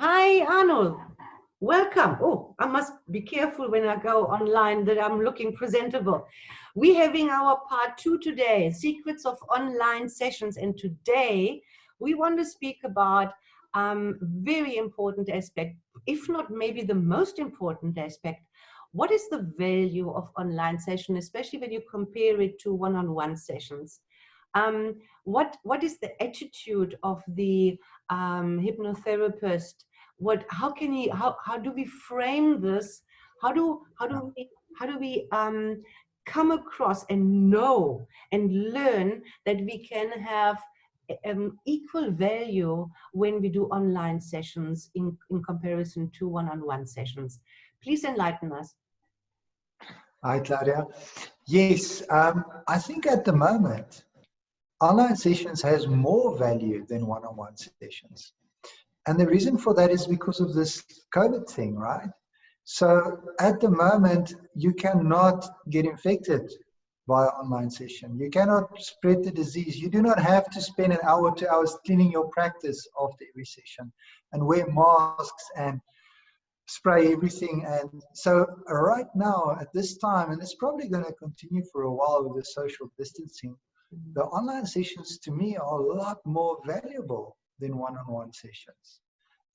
Hi, Arnold. Welcome. Oh, I must be careful when I go online that I'm looking presentable. We're having our part 2 today, secrets of online sessions. And today we want to speak about very important aspect, if not maybe the most important aspect. What is the value of online session, especially when you compare it to one-on-one sessions? What is the attitude of the hypnotherapist? How do we frame this? How do we come across and know and learn that we can have equal value when we do online sessions in comparison to one-on-one sessions? Please enlighten us. Hi, Claudia. Yes, I think at the moment, online sessions has more value than one-on-one sessions. And the reason for that is because of this COVID thing, right? So at the moment, you cannot get infected via online session. You cannot spread the disease. You do not have to spend an hour, 2 hours cleaning your practice after every session and wear masks and spray everything. And so right now at this time, and it's probably going to continue for a while with the social distancing, the online sessions to me are a lot more valuable than one-on-one sessions.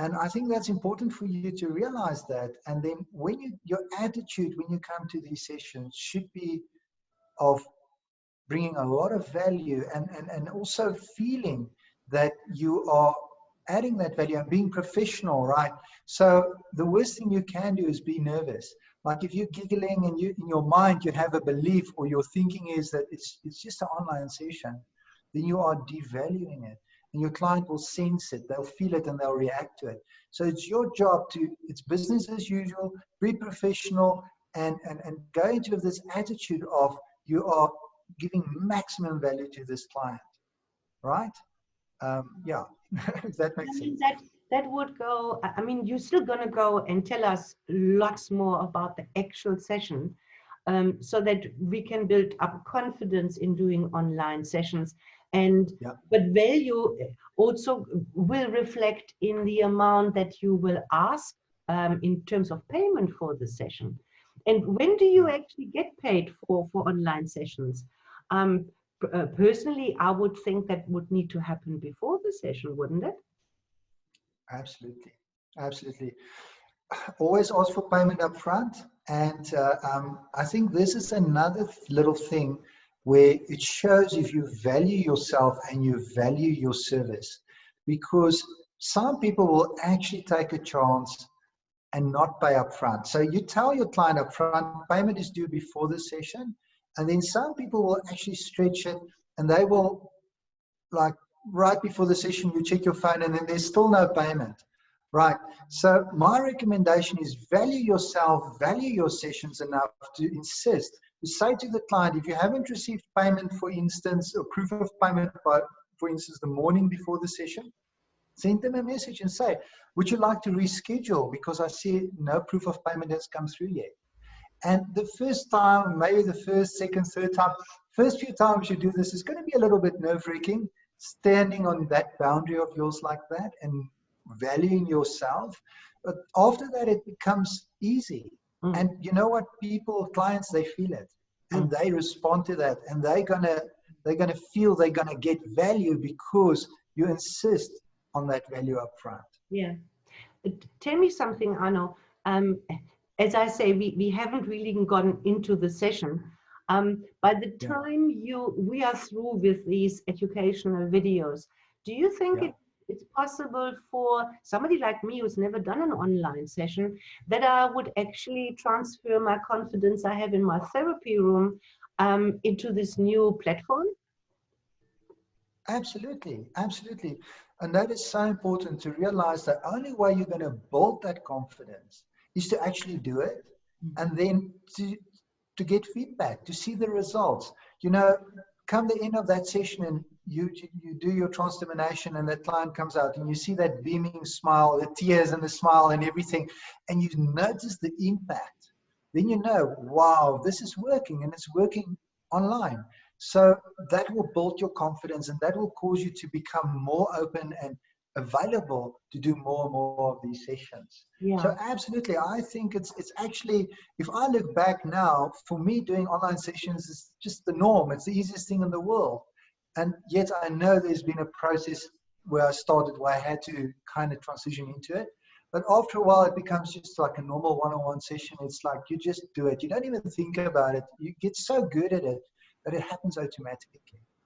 And I think that's important for you to realize that. And then when your attitude when you come to these sessions should be of bringing a lot of value and also feeling that you are adding that value and being professional, right? So the worst thing you can do is be nervous. Like if you're giggling and in your mind you have a belief or your thinking is that it's just an online session, then you are devaluing it. And your client will sense it, they'll feel it and they'll react to it. So it's your job it's business as usual, be professional and go into this attitude of you are giving maximum value to this client, right? Yeah, if that makes sense. That would go, I mean, you're still going to go and tell us lots more about the actual session so that we can build up confidence in doing online sessions. And but value also will reflect in the amount that you will ask in terms of payment for the session. And when do you actually get paid for online sessions? Personally, I would think that would need to happen before the session, wouldn't it? Absolutely, absolutely. Always ask for payment up front. And I think this is another little thing where it shows if you value yourself and you value your service. Because some people will actually take a chance and not pay up front. So you tell your client up front, payment is due before the session. And then some people will actually stretch it and they will, like right before the session, you check your phone and then there's still no payment. Right. So my recommendation is value yourself, value your sessions enough to insist, to say to the client, if you haven't received payment, for instance, or proof of payment, by, for instance, the morning before the session, send them a message and say, would you like to reschedule? Because I see no proof of payment has come through yet. And the first time, maybe the first, second, third time, first few times you do this, is going to be a little bit nerve-wracking, standing on that boundary of yours like that and valuing yourself. But after that, it becomes easy. And you know what? People, clients, they feel it and they respond to that, and they're gonna feel they're gonna get value because you insist on that value up front. Yeah. Tell me something, Arno. As I say, we haven't really gotten into the session. By the time we are through with these educational videos, do you think it's possible for somebody like me who's never done an online session that I would actually transfer my confidence I have in my therapy room into this new platform? Absolutely, absolutely. And that is so important to realize that only way you're going to build that confidence is to actually do it and then to get feedback, to see the results. You know, come the end of that session and you do your transformation and that client comes out and you see that beaming smile, the tears and the smile and everything, and you notice the impact. Then you know, wow, this is working and it's working online. So that will build your confidence and that will cause you to become more open and available to do more and more of these sessions. Yeah. So absolutely, I think it's actually, if I look back now, for me doing online sessions is just the norm. It's the easiest thing in the world. And yet I know there's been a process where I started where I had to kind of transition into it. But after a while, it becomes just like a normal one-on-one session. It's like you just do it. You don't even think about it. You get so good at it that it happens automatically.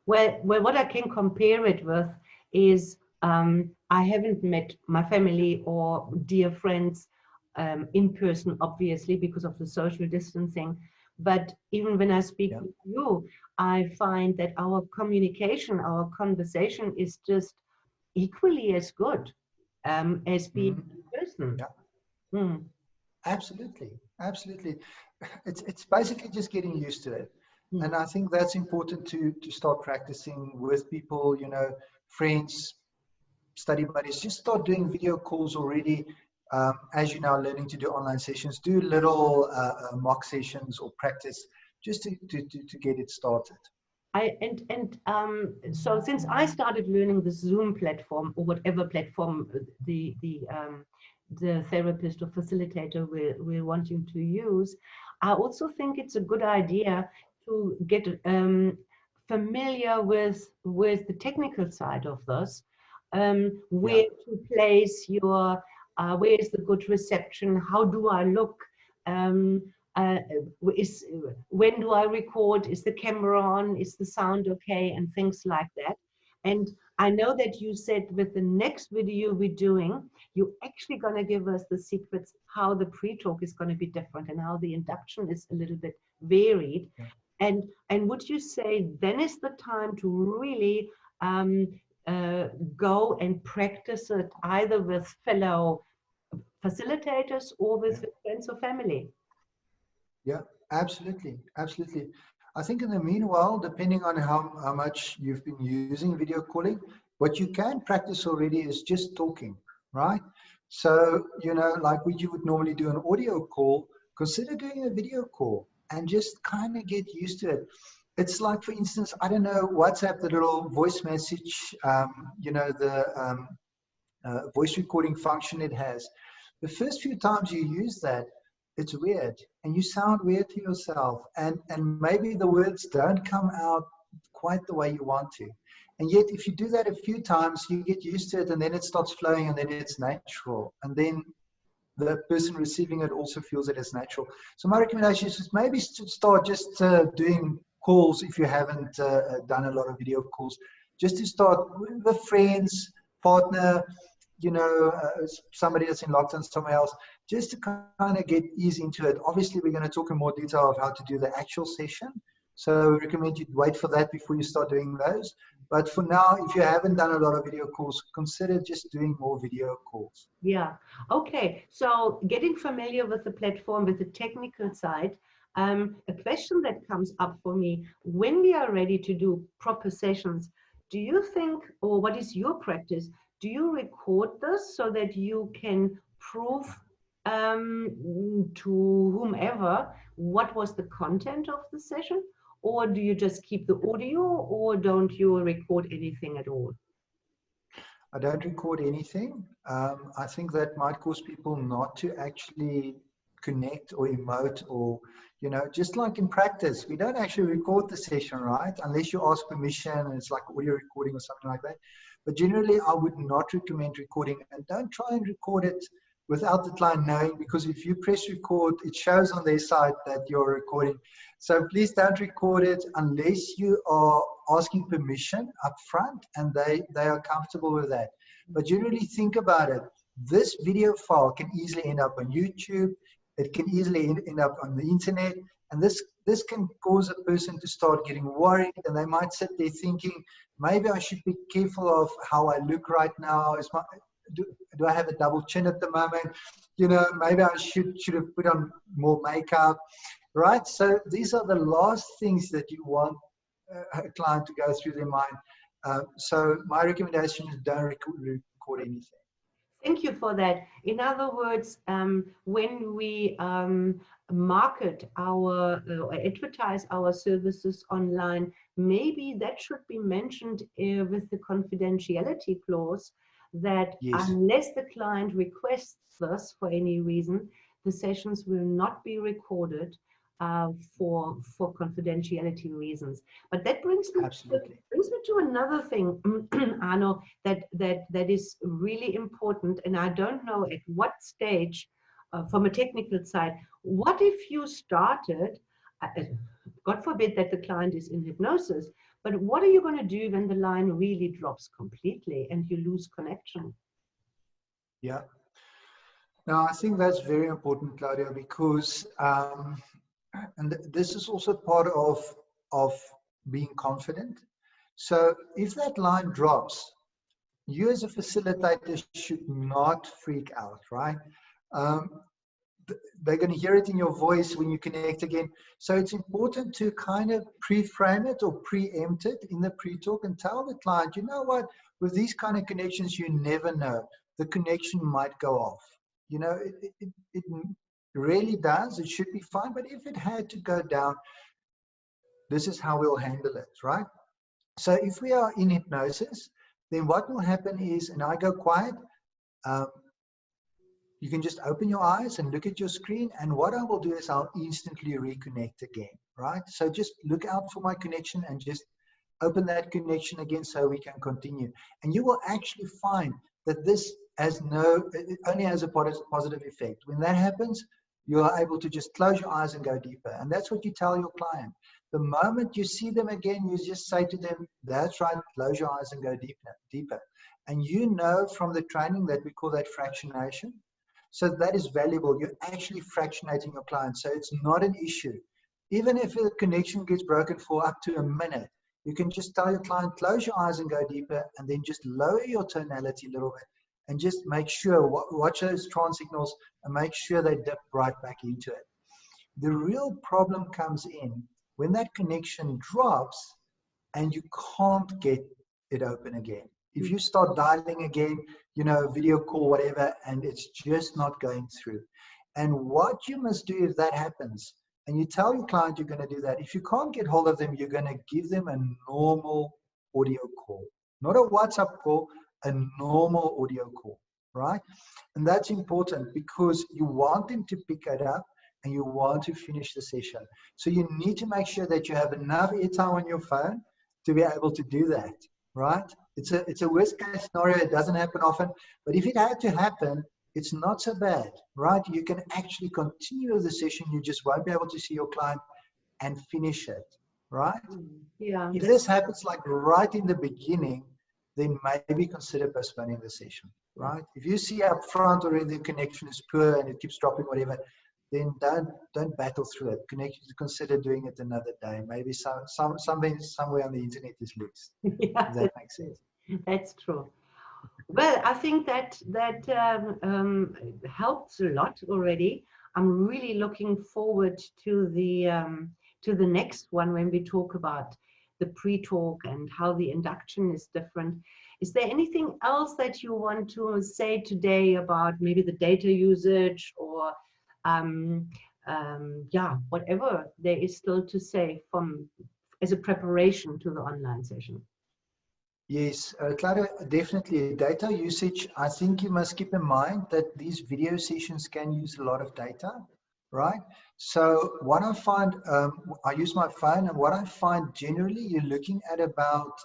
Well, what I can compare it with is I haven't met my family or dear friends in person, obviously, because of the social distancing. But even when I speak with you, I find that our communication, our conversation is just equally as good as being in person. Yeah. Mm. Absolutely, absolutely. It's basically just getting used to it. And I think that's important to start practicing with people, you know, friends, study buddies. Just start doing video calls already. As you're now learning to do online sessions, do little mock sessions or practice just to get it started. So since I started learning the Zoom platform or whatever platform the therapist or facilitator will want you to use, I also think it's a good idea to get familiar with the technical side of this, where to place your, where is the good reception, how do I look, uh, when do I record, is the camera on, is the sound okay, and things like that. And I know that you said with the next video we're doing, you're actually going to give us the secrets how the pre-talk is going to be different and how the induction is a little bit varied. And would you say then is the time to really go and practice it either with fellow facilitators or with friends or family? Yeah, absolutely, absolutely. I think in the meanwhile, depending on how much you've been using video calling, what you can practice already is just talking, right? So, you know, like what you would normally do an audio call, consider doing a video call and just kind of get used to it. It's like, for instance, I don't know, WhatsApp, the little voice message, you know, the voice recording function it has. The first few times you use that, it's weird and you sound weird to yourself, and maybe the words don't come out quite the way you want to. And yet if you do that a few times, you get used to it, and then it starts flowing, and then it's natural, and then the person receiving it also feels it as natural. So my recommendation is just maybe start just doing calls if you haven't done a lot of video calls, just to start with friends, partner, you know, somebody that's in lockdown somewhere else, just to kind of get easy into it. Obviously, we're going to talk in more detail of how to do the actual session. So we recommend you wait for that before you start doing those. But for now, if you haven't done a lot of video calls, consider just doing more video calls. Yeah. Okay. So getting familiar with the platform, with the technical side, a question that comes up for me, when we are ready to do proper sessions, do you think, or what is your practice? Do you record this so that you can prove to whomever what was the content of the session? Or do you just keep the audio, or don't you record anything at all? I don't record anything. I think that might cause people not to actually connect or emote, or, you know, just like in practice, we don't actually record the session, right? Unless you ask permission and it's like audio recording or something like that. But generally, I would not recommend recording, and don't try and record it without the client knowing, because if you press record, it shows on their side that you're recording. So please don't record it unless you are asking permission up front and they are comfortable with that. But generally, think about it. This video file can easily end up on YouTube. It can easily end up on the internet. And this can cause a person to start getting worried, and they might sit there thinking, maybe I should be careful of how I look right now. Do I have a double chin at the moment? You know, maybe I should have put on more makeup, right? So these are the last things that you want a client to go through their mind. So my recommendation is don't record anything. Thank you for that. In other words, when we market our or advertise our services online, maybe that should be mentioned with the confidentiality clause that Yes, unless the client requests this for any reason, the sessions will not be recorded for confidentiality reasons. But that absolutely. brings me to another thing, Arno, that is really important, and I don't know at what stage, from a technical side, what if you started, God forbid that the client is in hypnosis, but what are you going to do when the line really drops completely and you lose connection? Yeah. Now, I think that's very important, Claudia, because this is also part of being confident. So if that line drops, you as a facilitator should not freak out, right? Um, they're going to hear it in your voice when you connect again. So it's important to kind of pre-frame it or preempt it in the pre-talk and tell the client, you know what, with these kind of connections, you never know. The connection might go off. You know, it really does. It should be fine. But if it had to go down, this is how we'll handle it, right? So if we are in hypnosis, then what will happen is, and I go quiet, um, you can just open your eyes and look at your screen. And what I will do is I'll instantly reconnect again, right? So just look out for my connection and just open that connection again so we can continue. And you will actually find that this has it only has a positive effect. When that happens, you are able to just close your eyes and go deeper. And that's what you tell your client. The moment you see them again, you just say to them, that's right, close your eyes and go deeper. And you know from the training that we call that fractionation. So that is valuable. You're actually fractionating your client. So it's not an issue. Even if the connection gets broken for up to a minute, you can just tell your client, close your eyes and go deeper, and then just lower your tonality a little bit and just make sure, watch those trance signals and make sure they dip right back into it. The real problem comes in when that connection drops and you can't get it open again. If you start dialing again, you know, video call, whatever, and it's just not going through. And what you must do if that happens, and you tell your client you're going to do that, if you can't get hold of them, you're going to give them a normal audio call, not a WhatsApp call, a normal audio call, right? And that's important because you want them to pick it up and you want to finish the session. So you need to make sure that you have enough airtime on your phone to be able to do that, right? It's a worst case scenario. It doesn't happen often, but if it had to happen, it's not so bad, right? You can actually continue the session. You just won't be able to see your client and finish it, right? Yeah. If this happens like right in the beginning, then maybe consider postponing the session, right? If you see up front already the connection is poor and it keeps dropping, whatever, then don't battle through it. Consider doing it another day. Maybe something somewhere on the internet is loose. Yeah, If that makes sense. that's true. Well, I think that helps a lot already. I'm really looking forward to the next one when we talk about the pre-talk and how the induction is different. Is there anything else that you want to say today about maybe the data usage or yeah, whatever there is still to say as a preparation to the online session? Yes, Clara, definitely. Data usage, I think you must keep in mind that these video sessions can use a lot of data, right? So what I find, I use my phone, and what I find generally, you're looking at about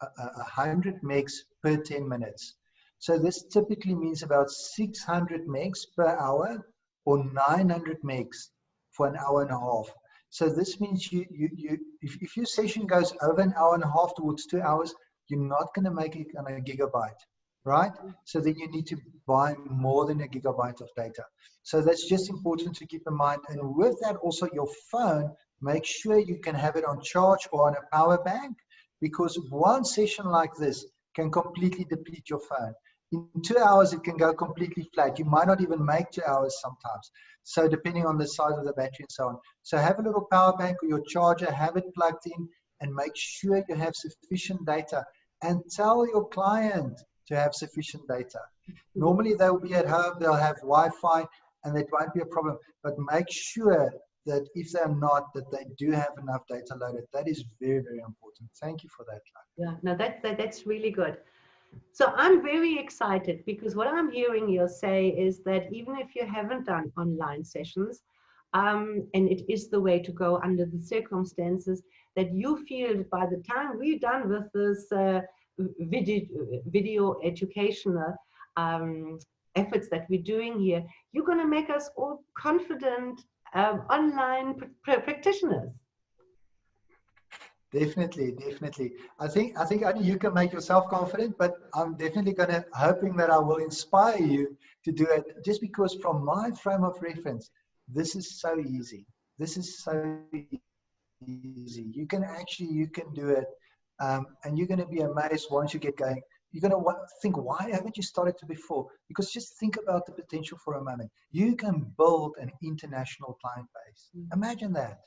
100 megs per 10 minutes. So this typically means about 600 megs per hour or 900 megs for an hour and a half. So this means if your session goes over an hour and a half towards 2 hours, you're not going to make it on a gigabyte, right? So then you need to buy more than a gigabyte of data. So that's just important to keep in mind. And with that, also your phone, make sure you can have it on charge or on a power bank, because one session like this can completely deplete your phone. In 2 hours, it can go completely flat. You might not even make 2 hours sometimes. So depending on the size of the battery and so on. So have a little power bank or your charger, have it plugged in, and make sure you have sufficient data. And tell your client to have sufficient data. Normally they'll be at home, they'll have Wi-Fi, and that won't be a problem. But make sure that if they're not, that they do have enough data loaded. That is very, very important. Thank you for that. Yeah, no, that's really good. So I'm very excited because what I'm hearing you say is that even if you haven't done online sessions, and it is the way to go under the circumstances, that you feel that by the time we're done with this video educational efforts that we're doing here, you're going to make us all confident online practitioners. Definitely, definitely. I think only you can make yourself confident, but I'm definitely gonna hoping that I will inspire you to do it just because from my frame of reference, this is so easy. This is so easy. You can do it. And you're gonna be amazed once you get going. You're gonna think, why haven't you started to before? Because just think about the potential for a moment. You can build an international client base. Imagine that.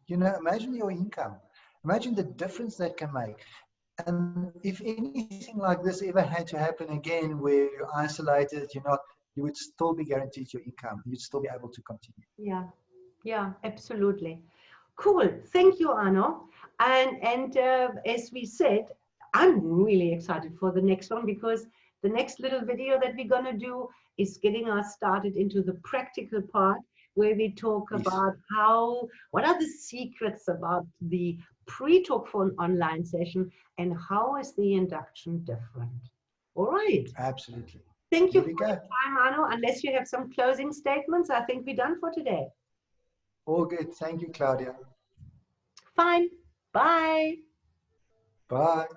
You know, imagine your income. Imagine the difference that can make. And if anything like this ever had to happen again, where you're isolated, you would still be guaranteed your income. You'd still be able to continue. Yeah, yeah, absolutely. Cool. Thank you, Arno. And as we said, I'm really excited for the next one because the next little video that we're going to do is getting us started into the practical part where we talk Yes, about what are the secrets about the pre-talk for an online session and how is the induction different. All right. absolutely. Thank you There for we your go. time, Arno. Unless you have some closing statements, I think we're done for today. All good. Thank you, Claudia. Fine. Bye. Bye.